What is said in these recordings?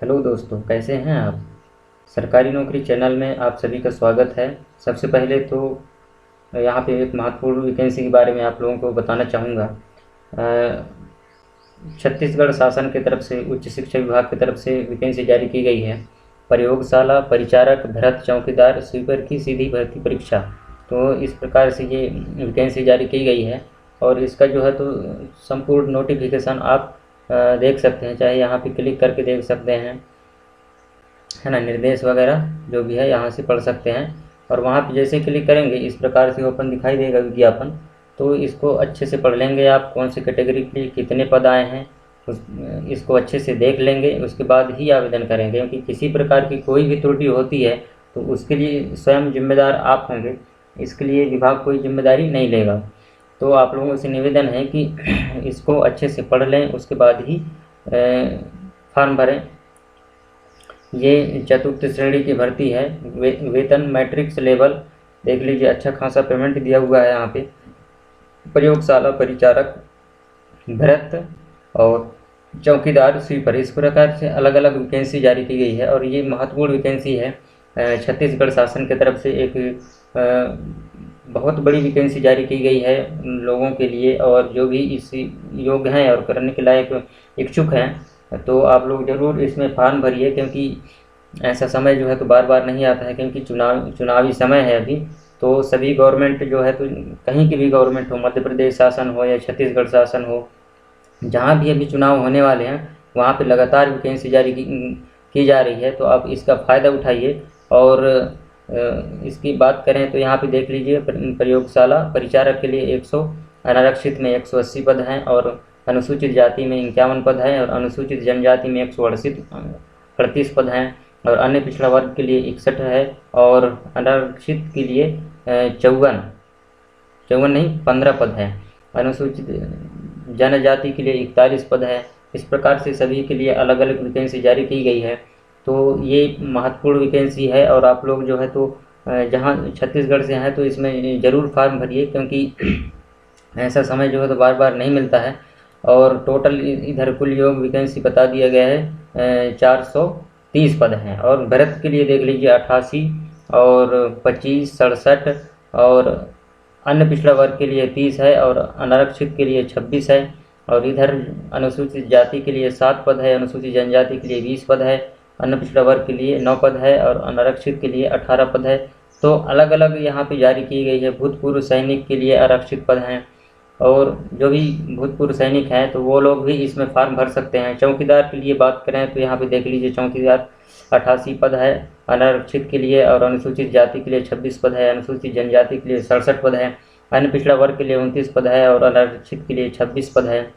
Hello दोस्तों, कैसे हैं आप। सरकारी नौकरी चैनल में आप सभी का स्वागत है। सबसे पहले तो यहाँ पे एक महत्वपूर्ण वैकेंसी के बारे में आप लोगों को बताना चाहूँगा। छत्तीसगढ़ शासन की तरफ से उच्च शिक्षा विभाग की तरफ से वैकेंसी जारी की गई है। प्रयोगशाला परिचारक भरत चौकीदार स्वीपर की सीधी भर्ती परीक्षा। तो इस प्रकार से ये वैकेंसी जारी की गई है और इसका जो है तो संपूर्ण नोटिफिकेशन आप देख सकते हैं, चाहे यहाँ पे क्लिक करके देख सकते हैं, है ना। निर्देश वगैरह जो भी है यहाँ से पढ़ सकते हैं और वहाँ पे जैसे क्लिक करेंगे इस प्रकार से ओपन दिखाई देगा विज्ञापन। तो इसको अच्छे से पढ़ लेंगे आप, कौन सी कैटेगरी के लिए कितने पद आए हैं इसको अच्छे से देख लेंगे, उसके बाद ही आवेदन करेंगे। क्योंकि किसी प्रकार की कोई भी त्रुटि होती है तो उसके लिए स्वयं जिम्मेदार आप होंगे, इसके लिए विभाग कोई जिम्मेदारी नहीं लेगा। तो आप लोगों से निवेदन है कि इसको अच्छे से पढ़ लें, उसके बाद ही फॉर्म भरें। ये चतुर्थ श्रेणी की भर्ती है। वेतन मैट्रिक्स लेवल देख लीजिए, अच्छा खासा पेमेंट दिया हुआ है यहाँ पे। प्रयोगशाला परिचारक भरत और चौकीदार स्वीपर, इस प्रकार से अलग अलग वैकेंसी जारी की गई है और ये महत्वपूर्ण वैकेंसी है। छत्तीसगढ़ शासन की तरफ से एक बहुत बड़ी वैकेंसी जारी की गई है लोगों के लिए, और जो भी इस योग्य हैं और करने के लायक इच्छुक हैं तो आप लोग ज़रूर इसमें फॉर्म भरिए। क्योंकि ऐसा समय जो है तो बार बार नहीं आता है, क्योंकि चुनावी समय है अभी। तो सभी गवर्नमेंट जो है तो कहीं की भी गवर्नमेंट हो, मध्य प्रदेश शासन हो या छत्तीसगढ़ शासन हो, जहाँ भी अभी चुनाव होने वाले हैं वहाँ पे लगातार वैकेंसी जारी की जा रही है। तो आप इसका फ़ायदा उठाइए। और इसकी बात करें तो यहाँ पे देख लीजिए, प्रयोगशाला परिचारक के लिए 100, अनारक्षित में 180 पद हैं और अनुसूचित जाति में 51 पद हैं और अनुसूचित जनजाति में 138 पद हैं और अन्य पिछड़ा वर्ग के लिए 61 है और अनारक्षित के लिए 54 नहीं 15 पद हैं। अनुसूचित जनजाति के लिए 41 पद है। इस प्रकार से सभी के लिए अलग अलग वैकेंसी जारी की गई है। तो ये महत्वपूर्ण वैकेंसी है और आप लोग जो है तो जहाँ छत्तीसगढ़ से हैं तो इसमें ज़रूर फॉर्म भरिए, क्योंकि ऐसा समय जो है तो बार बार नहीं मिलता है। और टोटल इधर कुल योग वैकेंसी बता दिया गया है 430 पद हैं। और भरत के लिए देख लीजिए 88 और 25, 67 और अन्य पिछड़ा वर्ग के लिए 30 है और अनारक्षित के लिए 26 है। और इधर अनुसूचित जाति के लिए 7 पद है, अनुसूचित जनजाति के लिए 20 पद है, अन्य पिछड़ा वर्ग के लिए 9 पद है और अनारक्षित के लिए 18 पद है। तो अलग अलग यहाँ पे जारी की गई है। भूतपूर्व सैनिक के लिए आरक्षित पद हैं और जो भी भूतपूर्व सैनिक हैं तो वो लोग भी इसमें फॉर्म भर सकते हैं। चौकीदार के लिए बात करें तो यहाँ पे देख लीजिए, चौकीदार 88 पद है अनारक्षित के लिए और अनुसूचित जाति के लिए 26 पद है, अनुसूचित जनजाति के लिए 67 पद है, अन्य पिछड़ा वर्ग के लिए 29 पद है और अनारक्षित के लिए 26 पद है,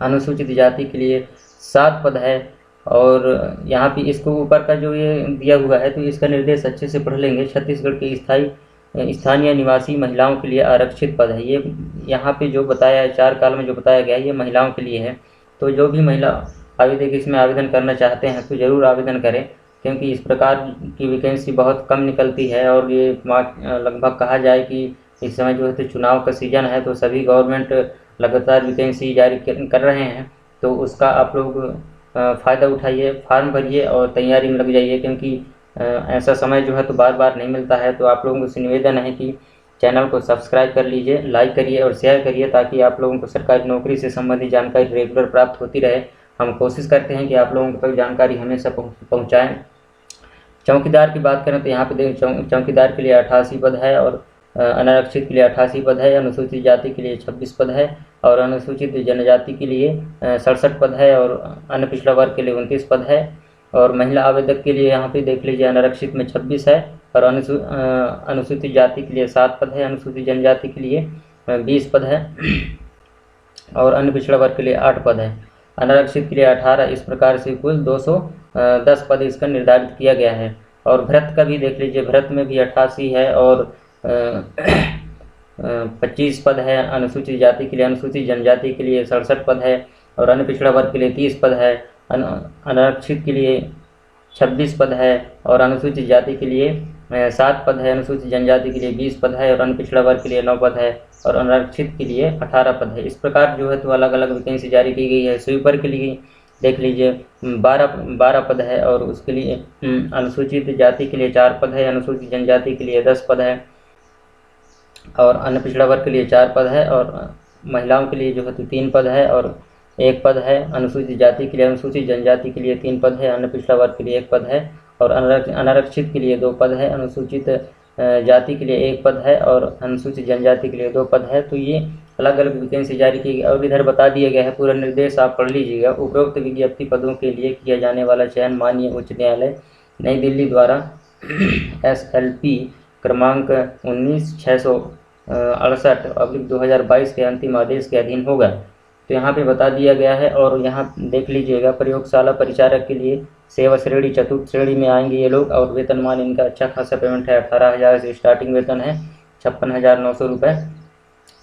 अनुसूचित जाति के लिए 7 पद है। और यहाँ पे इसको ऊपर का जो ये दिया हुआ है तो इसका निर्देश अच्छे से पढ़ लेंगे। छत्तीसगढ़ के स्थानीय निवासी महिलाओं के लिए आरक्षित पद है। ये यहाँ पे जो बताया है 4 काल में जो बताया गया है ये महिलाओं के लिए है। तो जो भी महिला आवेदक इसमें आवेदन करना चाहते हैं तो ज़रूर आवेदन करें, क्योंकि इस प्रकार की वैकेंसी बहुत कम निकलती है। और ये लगभग कहा जाए कि इस समय जो है तो चुनाव का सीज़न है तो सभी गवर्नमेंट लगातार वैकेंसी जारी कर रहे हैं। तो उसका आप लोग फ़ायदा उठाइए, फॉर्म भरिए और तैयारी में लग जाइए, क्योंकि ऐसा समय जो है तो बार बार नहीं मिलता है। तो आप लोगों से निवेदन है कि चैनल को सब्सक्राइब कर लीजिए, लाइक करिए और शेयर करिए, ताकि आप लोगों को सरकारी नौकरी से संबंधित जानकारी रेगुलर प्राप्त होती रहे। हम कोशिश करते हैं कि आप लोगों तक जानकारी हमेशा पहुँचाएँ। चौकीदार की बात करें तो यहाँ पे चौकीदार के लिए 88 पद है और अनारक्षित के लिए 88 पद है, अनुसूचित जाति के लिए 26 पद है और अनुसूचित जनजाति के लिए 67 पद है और अन्य पिछड़ा वर्ग के लिए 29 पद है। और महिला आवेदक के लिए यहाँ पे देख लीजिए, अनारक्षित में 26 है और अनुसूचित जाति के लिए 7 पद है, अनुसूचित जनजाति के लिए 20 पद है और अन्य पिछड़ा वर्ग के लिए 8 पद है, अनारक्षित के लिए 18। इस प्रकार से कुल 210 पद इसका निर्धारित किया गया है। और भरत का भी देख लीजिए, भरत में भी 88 है और 25 पद है, अनुसूचित जाति के लिए, अनुसूचित जनजाति के लिए 67 पद है और अन्य पिछड़ा वर्ग के लिए 30 पद है, अनारक्षित के लिए 26 पद है और अनुसूचित जाति के लिए 7 पद है, अनुसूचित जनजाति के लिए 20 पद है और अन्य पिछड़ा वर्ग के लिए 9 पद है और अनारक्षित के लिए 18 पद है। इस प्रकार जो है तो अलग अलग वैकेंसी जारी की गई है। स्वीपर के लिए देख लीजिए 12 पद है, और उसके लिए अनुसूचित जाति के लिए 4 पद है, अनुसूचित जनजाति के लिए 10 पद है, और अन्य पिछड़ा वर्ग के लिए 4 पद है, और महिलाओं के लिए जो है तो 3 पद है और 1 पद है। अनुसूचित जाति के लिए, अनुसूचित जनजाति के लिए 3 पद है, अन्य पिछड़ा वर्ग के लिए 1 पद है, और अनारक्षित के लिए 2 पद है, अनुसूचित जाति के लिए 1 पद है, और अनुसूचित जनजाति के लिए 2 पद है। तो ये अलग अलग वैकेंसी जारी की गई, और इधर बता दिया गया है, पूरा निर्देश आप पढ़ लीजिएगा। उपरोक्त विज्ञप्ति पदों के लिए किया जाने वाला चयन माननीय उच्च न्यायालय नई दिल्ली द्वारा SLP क्रमांक 19/668/2022 के अंतिम आदेश के अधीन होगा। तो यहाँ पे बता दिया गया है, और यहाँ देख लीजिएगा, प्रयोगशाला परिचारक के लिए सेवा श्रेणी चतुर्थ श्रेणी में आएंगे ये लोग, और वेतनमान इनका अच्छा खासा पेमेंट है, 18,000 से स्टार्टिंग वेतन है, 56,900 रुपये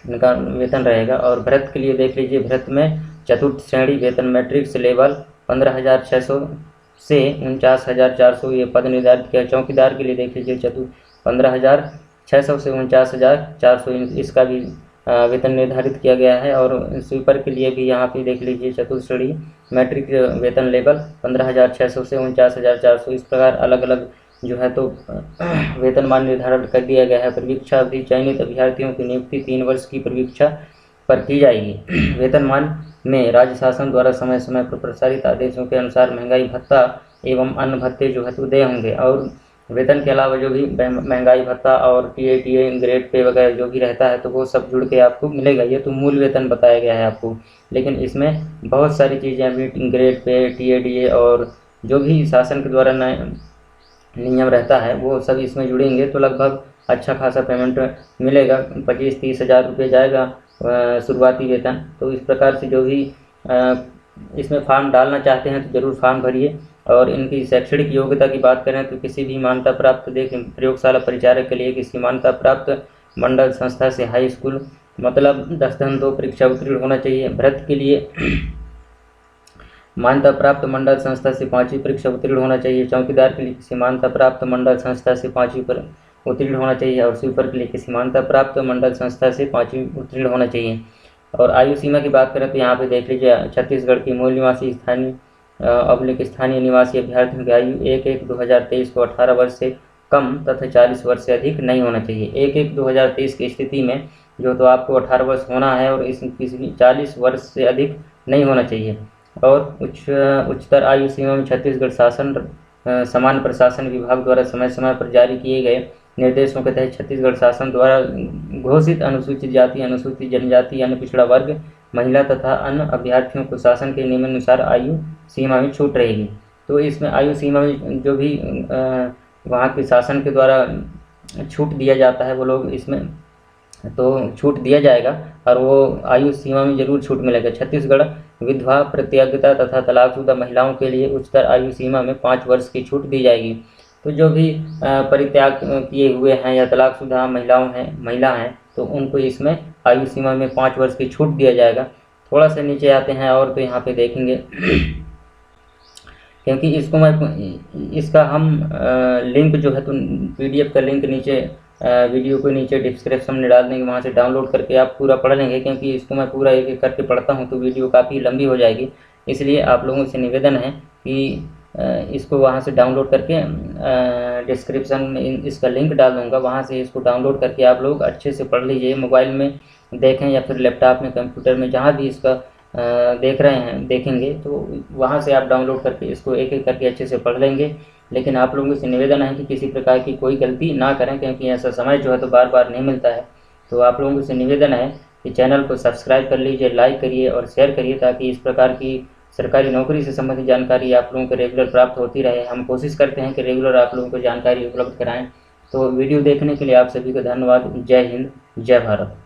इनका वेतन रहेगा। और भृत्य के लिए देख लीजिए, भृत्य में चतुर्थ श्रेणी वेतन मैट्रिक्स लेवल 15,600 से 49,400 ये पद निर्धारित किया। चौकीदार के लिए देख लीजिए 15,600 से 49,400 इसका भी वेतन निर्धारित किया गया है। और स्वीपर के लिए भी यहाँ पे देख लीजिए चतुर्थ श्रेणी मैट्रिक वेतन लेवल 15,600 से 49,400, इस प्रकार अलग अलग जो है तो वेतनमान निर्धारण कर दिया गया है। परीक्षा अवधि चयनित अभ्यर्थियों की नियुक्ति 3 वर्ष की परीक्षा पर की जाएगी। वेतनमान में राज्य शासन द्वारा समय समय पर प्रसारित आदेशों के अनुसार महंगाई भत्ता एवं अन्य भत्ते जो है तो देय होंगे, और वेतन के अलावा जो भी महंगाई भत्ता और TA ग्रेड पे वगैरह जो भी रहता है तो वो सब जुड़ के आपको मिलेगा। ये तो मूल वेतन बताया गया है आपको, लेकिन इसमें बहुत सारी चीज़ें अभी ग्रेड पे TA और जो भी शासन के द्वारा नियम रहता है वो सब इसमें जुड़ेंगे, तो लगभग अच्छा खासा पेमेंट मिलेगा। 25-30 हज़ार रुपये जाएगा शुरुआती वेतन। तो इस प्रकार से जो भी इसमें फॉर्म डालना चाहते हैं तो ज़रूर फॉर्म भरिए। और इनकी शैक्षणिक योग्यता की बात करें तो किसी भी मान्यता प्राप्त प्रयोगशाला परिचारक के लिए किसी मान्यता प्राप्त मंडल संस्था से हाई स्कूल मतलब 10/2 परीक्षा उत्तीर्ण होना चाहिए। भृत्य के लिए मान्यता प्राप्त मंडल संस्था से 5वीं परीक्षा उत्तीर्ण होना चाहिए। चौकीदार के लिए किसी मान्यता प्राप्त मंडल संस्था से 5वीं पर उत्तीर्ण होना चाहिए, और स्वीपर के लिए किसी मान्यता प्राप्त मंडल संस्था से 5वीं उत्तीर्ण होना चाहिए। और आयु सीमा की बात करें तो यहाँ पे देख लीजिए छत्तीसगढ़ की मूल निवासी स्थानीय निवासी अभ्यर्थियों की आयु 1/1/2023 को 18 वर्ष से कम तथा 40 वर्ष से अधिक नहीं होना चाहिए। 1/1/2023 की स्थिति में जो तो आपको 18 वर्ष होना है, और इस किसी 40 वर्ष से अधिक नहीं होना चाहिए। और उच्चतर आयु सीमा में छत्तीसगढ़ शासन समान प्रशासन विभाग द्वारा समय समय पर जारी किए गए निर्देशों के तहत छत्तीसगढ़ शासन द्वारा घोषित अनुसूचित जाति, अनुसूचित जनजाति, अन्य पिछड़ा वर्ग, महिला तथा अन्य अभ्यर्थियों को शासन के नियमानुसार आयु सीमा में छूट रहेगी। तो इसमें आयु सीमा में जो भी वहाँ के शासन के द्वारा छूट दिया जाता है वो लोग इसमें तो छूट दिया जाएगा, और वो आयु सीमा में जरूर छूट मिलेगा। छत्तीसगढ़ विधवा, परित्यागिता तथा तलाकशुदा महिलाओं के लिए उच्चतर आयु सीमा में 5 वर्ष की छूट दी जाएगी। तो जो भी परित्याग किए हुए हैं या तलाकशुदा महिला हैं तो उनको इसमें आयु सीमा में 5 वर्ष की छूट दिया जाएगा। थोड़ा सा नीचे आते हैं और तो यहाँ पे देखेंगे क्योंकि इसका हम लिंक जो है तो PDF का लिंक नीचे वीडियो को नीचे डिस्क्रिप्शन में डाल देंगे, वहाँ से डाउनलोड करके आप पूरा पढ़ लेंगे। क्योंकि इसको मैं पूरा एक एक करके पढ़ता हूँ तो वीडियो काफ़ी लंबी हो जाएगी, इसलिए आप लोगों से निवेदन है कि इसको वहाँ से डाउनलोड करके डिस्क्रिप्शन में इसका लिंक डाल दूँगा, वहाँ से इसको डाउनलोड करके आप लोग अच्छे से पढ़ लीजिए। मोबाइल में देखें या फिर लैपटॉप में, कंप्यूटर में, जहाँ भी इसका देख रहे हैं देखेंगे तो वहाँ से आप डाउनलोड करके इसको एक एक करके अच्छे से पढ़ लेंगे। लेकिन आप लोगों से निवेदन है कि किसी प्रकार की कोई गलती ना करें, क्योंकि ऐसा समय जो है तो बार बार नहीं मिलता है। तो आप लोगों से निवेदन है कि चैनल को सब्सक्राइब कर लीजिए, लाइक करिए और शेयर करिए, ताकि इस प्रकार की सरकारी नौकरी से संबंधित जानकारी आप लोगों को रेगुलर प्राप्त होती रहे। हम कोशिश करते हैं कि रेगुलर आप लोगों को जानकारी उपलब्ध कराएं। तो वीडियो देखने के लिए आप सभी को धन्यवाद। जय हिंद, जय भारत।